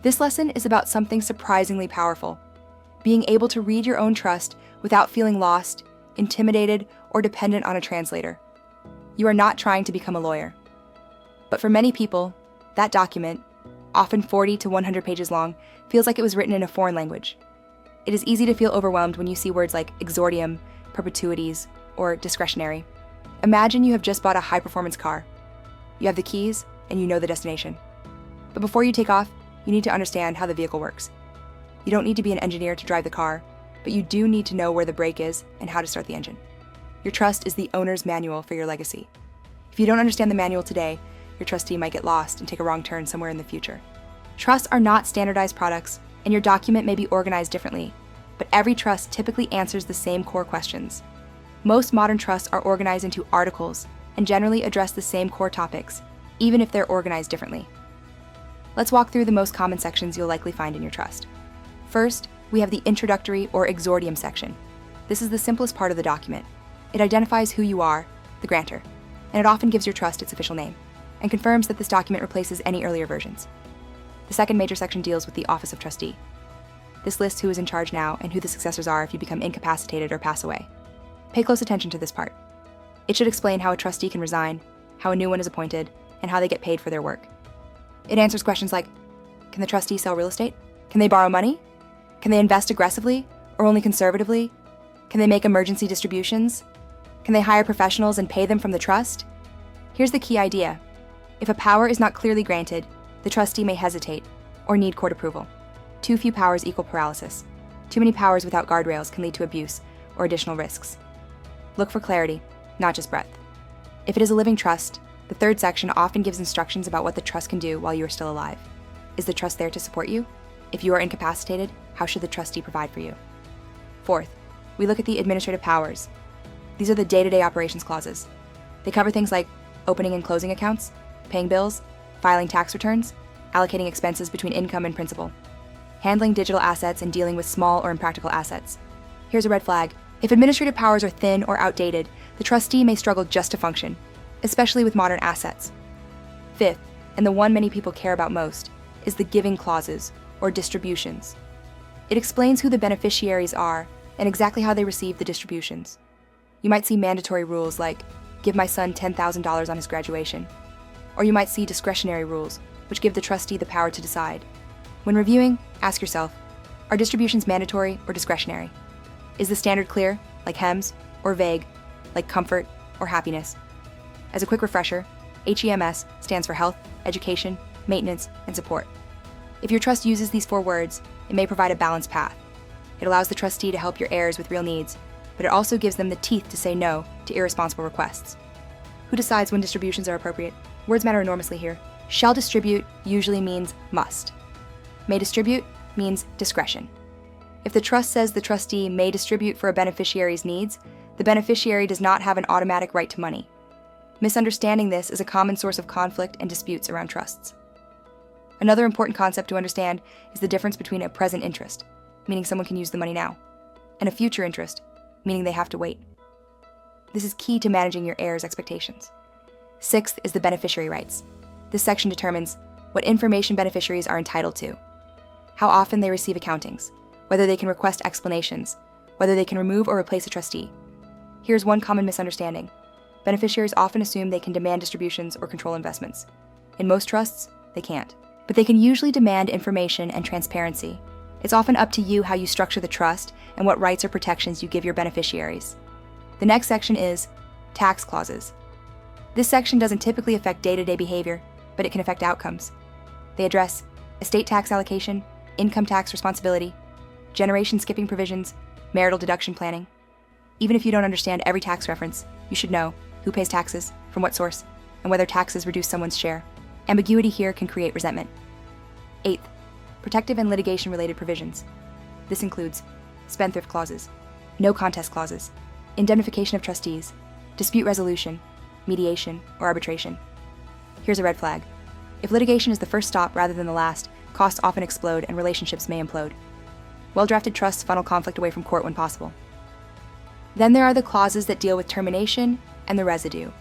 This lesson is about something surprisingly powerful: being able to read your own trust without feeling lost, intimidated, or dependent on a translator. You are not trying to become a lawyer. But for many people, that document, often 40 to 100 pages long, feels like it was written in a foreign language. It is easy to feel overwhelmed when you see words like exordium, perpetuities, or discretionary. Imagine you have just bought a high-performance car. You have the keys, and you know the destination. But before you take off, you need to understand how the vehicle works. You don't need to be an engineer to drive the car, but you do need to know where the brake is and how to start the engine. Your trust is the owner's manual for your legacy. If you don't understand the manual today, your trustee might get lost and take a wrong turn somewhere in the future. Trusts are not standardized products, and your document may be organized differently, but every trust typically answers the same core questions. Most modern trusts are organized into articles and generally address the same core topics, even if they're organized differently. Let's walk through the most common sections you'll likely find in your trust. First, we have the introductory or exordium section. This is the simplest part of the document. It identifies who you are, the grantor, and it often gives your trust its official name, and confirms that this document replaces any earlier versions. The second major section deals with the Office of Trustee. This lists who is in charge now and who the successors are if you become incapacitated or pass away. Pay close attention to this part. It should explain how a trustee can resign, how a new one is appointed, and how they get paid for their work. It answers questions like, can the trustee sell real estate? Can they borrow money? Can they invest aggressively or only conservatively? Can they make emergency distributions? Can they hire professionals and pay them from the trust? Here's the key idea. If a power is not clearly granted, the trustee may hesitate or need court approval. Too few powers equal paralysis. Too many powers without guardrails can lead to abuse or additional risks. Look for clarity, not just breadth. If it is a living trust, the third section often gives instructions about what the trust can do while you are still alive. Is the trust there to support you? If you are incapacitated, how should the trustee provide for you? Fourth, we look at the administrative powers. These are the day-to-day operations clauses. They cover things like opening and closing accounts, paying bills, filing tax returns, allocating expenses between income and principal, handling digital assets, and dealing with small or impractical assets. Here's a red flag. If administrative powers are thin or outdated, the trustee may struggle just to function, especially with modern assets. Fifth, and the one many people care about most, is the giving clauses, or distributions. It explains who the beneficiaries are and exactly how they receive the distributions. You might see mandatory rules like, give my son $10,000 on his graduation. Or you might see discretionary rules, which give the trustee the power to decide. When reviewing, ask yourself, are distributions mandatory or discretionary? Is the standard clear, like HEMS, or vague, like comfort or happiness? As a quick refresher, HEMS stands for health, education, maintenance, and support. If your trust uses these 4 words, it may provide a balanced path. It allows the trustee to help your heirs with real needs, but it also gives them the teeth to say no to irresponsible requests. Who decides when distributions are appropriate? Words matter enormously here. Shall distribute usually means must. May distribute means discretion. If the trust says the trustee may distribute for a beneficiary's needs, the beneficiary does not have an automatic right to money. Misunderstanding this is a common source of conflict and disputes around trusts. Another important concept to understand is the difference between a present interest, meaning someone can use the money now, and a future interest, meaning they have to wait. This is key to managing your heirs' expectations. Sixth is the beneficiary rights. This section determines what information beneficiaries are entitled to, how often they receive accountings, whether they can request explanations, whether they can remove or replace a trustee. Here's one common misunderstanding. Beneficiaries often assume they can demand distributions or control investments. In most trusts, they can't. But they can usually demand information and transparency. It's often up to you how you structure the trust and what rights or protections you give your beneficiaries. The next section is tax clauses. This section doesn't typically affect day-to-day behavior, but it can affect outcomes. They address estate tax allocation, income tax responsibility, generation skipping provisions, marital deduction planning. Even if you don't understand every tax reference, you should know who pays taxes, from what source, and whether taxes reduce someone's share. Ambiguity here can create resentment. Eighth, protective and litigation-related provisions. This includes spendthrift clauses, no contest clauses, indemnification of trustees, dispute resolution, mediation, or arbitration. Here's a red flag. If litigation is the first stop rather than the last, costs often explode and relationships may implode. Well-drafted trusts funnel conflict away from court when possible. Then there are the clauses that deal with termination and the residue.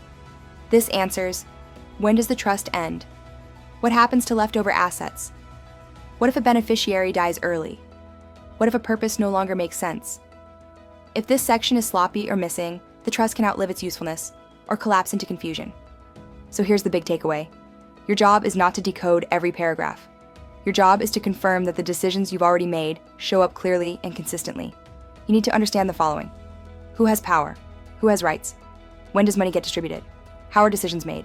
This answers, when does the trust end? What happens to leftover assets? What if a beneficiary dies early? What if a purpose no longer makes sense? If this section is sloppy or missing, the trust can outlive its usefulness or collapse into confusion. So here's the big takeaway. Your job is not to decode every paragraph. Your job is to confirm that the decisions you've already made show up clearly and consistently. You need to understand the following. Who has power? Who has rights? When does money get distributed? How are decisions made?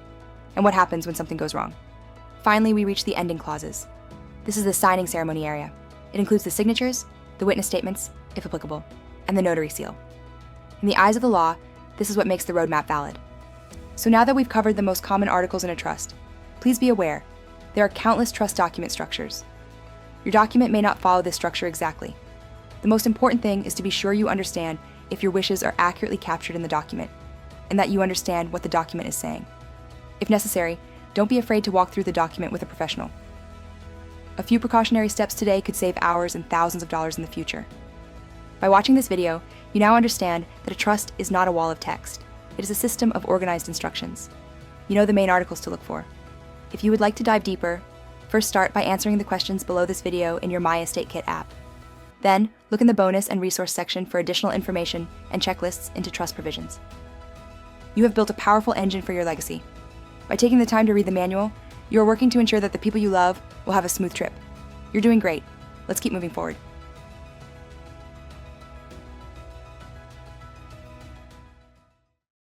And what happens when something goes wrong? Finally, we reach the ending clauses. This is the signing ceremony area. It includes the signatures, the witness statements, if applicable, and the notary seal. In the eyes of the law, this is what makes the roadmap valid. So now that we've covered the most common articles in a trust, please be aware, there are countless trust document structures. Your document may not follow this structure exactly. The most important thing is to be sure you understand if your wishes are accurately captured in the document, and that you understand what the document is saying. If necessary, don't be afraid to walk through the document with a professional. A few precautionary steps today could save hours and thousands of dollars in the future. By watching this video, you now understand that a trust is not a wall of text. It is a system of organized instructions. You know the main articles to look for. If you would like to dive deeper, first start by answering the questions below this video in your MyEstateKit app. Then, look in the bonus and resource section for additional information and checklists into trust provisions. You have built a powerful engine for your legacy. By taking the time to read the manual, you are working to ensure that the people you love will have a smooth trip. You're doing great. Let's keep moving forward.